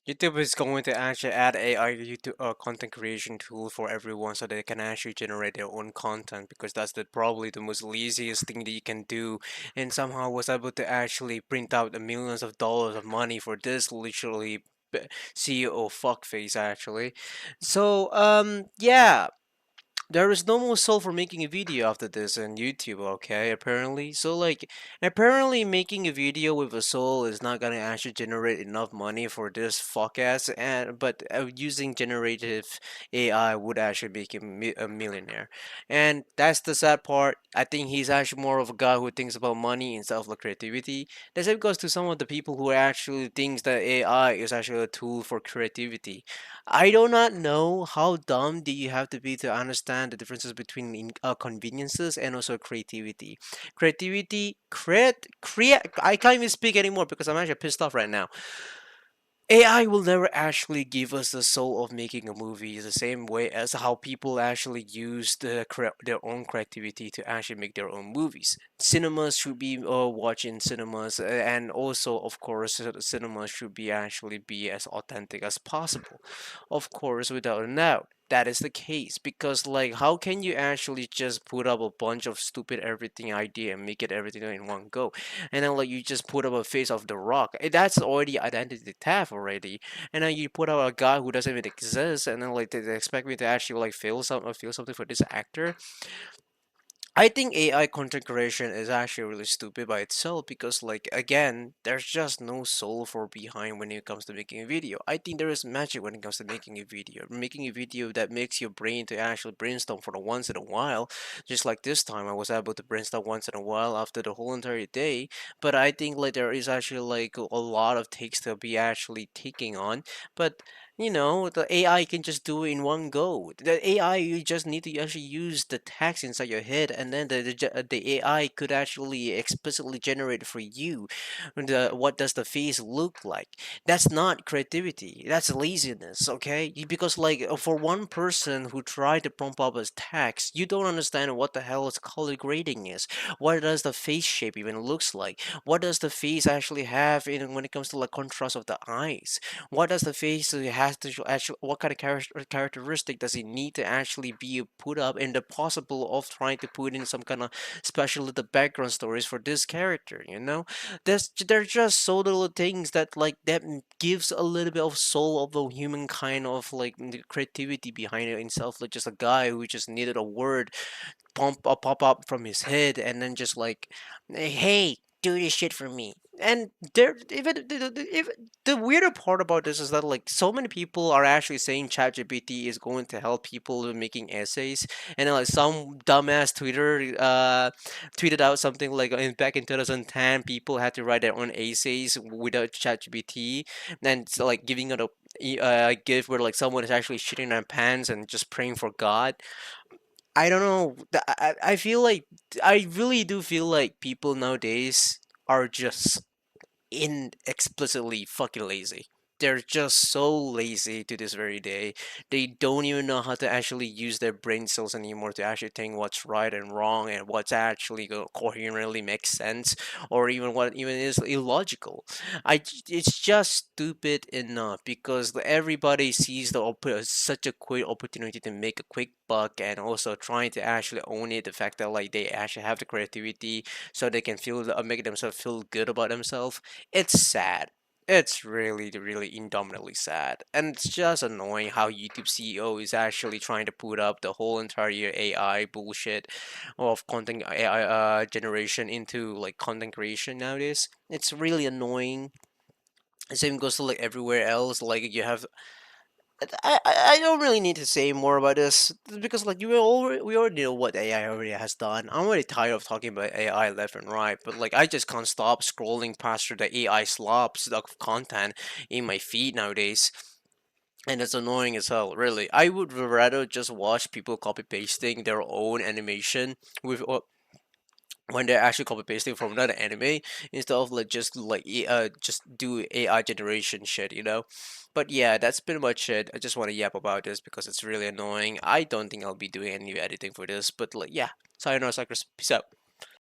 YouTube is going to actually add AI YouTube content creation tool for everyone so they can actually generate their own content because that's probably the most laziest thing that you can do. And somehow was able to actually print out the millions of dollars of money for this literally CEO fuckface actually. So yeah, there is no more soul for making a video after this on YouTube, okay, apparently. So like apparently making a video with a soul is not gonna actually generate enough money for this fuck ass and but using generative AI would actually make him a millionaire. And that's the sad part. I think he's actually more of a guy who thinks about money instead of like creativity. The same goes to some of the people who actually thinks that AI is actually a tool for creativity. I do not know how dumb do you have to be to understand the differences between conveniences and also creativity. Create. I can't even speak anymore because I'm actually pissed off right now. AI will never actually give us the soul of making a movie the same way as how people actually use their own creativity to actually make their own movies. Cinemas should be watching cinemas, and also, of course, cinemas should be actually be as authentic as possible. Of course, without a doubt. That is the case because like how can you actually just put up a bunch of stupid everything idea and make it everything in one go? And then like you just put up a face of the rock. That's already identity theft already. And then you put out a guy who doesn't even exist, and then like they expect me to actually like feel something for this actor. I think AI content creation is actually really stupid by itself because, like, again, there's just no soul for behind when it comes to making a video. I think there is magic when it comes to making a video that makes your brain to actually brainstorm for the once in a while. Just like this time, I was able to brainstorm once in a while after the whole entire day. But I think like there is actually like a lot of takes to be actually taking on. But the AI can just do it in one go. The AI, you just need to actually use the text inside your head, and then the AI could actually explicitly generate for you what does the face look like. That's not creativity. That's laziness. Okay, because like for one person who tried to prompt up as text, you don't understand what the hell is color grading is. What does the face shape even looks like? What does the face actually have in when it comes to like contrast of the eyes? What does the face has to actually what kind of characteristic does it need to actually be put up in the possible of trying to put in some kind of special little background stories for this character. There's just so little things that like that gives a little bit of soul of the human kind of like the creativity behind it itself, like just a guy who just needed a word pop up from his head and then just like, hey, do this shit for me. And there even if the weirder part about this is that like so many people are actually saying ChatGPT is going to help people with making essays, and then like some dumbass Twitter tweeted out something like back in 2010 people had to write their own essays without ChatGPT, and so like giving it a gift where like someone is actually shitting their pants and just praying for God. I don't know. I feel like I really do feel like people nowadays are just explicitly fucking lazy. They're just so lazy to this very day. They don't even know how to actually use their brain cells anymore to actually think what's right and wrong and what's actually coherently makes sense or even what even is illogical. It's just stupid enough because everybody sees such a quick opportunity to make a quick buck and also trying to actually own it. The fact that like they actually have the creativity so they can make themselves feel good about themselves. It's sad. It's really, really indomitably sad. And it's just annoying how YouTube CEO is actually trying to put up the whole entire AI bullshit of content AI generation into like content creation nowadays. It's really annoying. The same goes to like everywhere else. Like you have I don't really need to say more about this because like we already know what AI already has done. I'm already tired of talking about AI left and right, but like I just can't stop scrolling past through the AI slobs of content in my feed nowadays. And it's annoying as hell, really. I would rather just watch people copy pasting their own animation with when they're actually copy pasting from another anime instead of like just do AI generation shit. But yeah, that's pretty much it. I just want to yap about this because it's really annoying. I don't think I'll be doing any editing for this, but like yeah, sayonara suckers, peace out.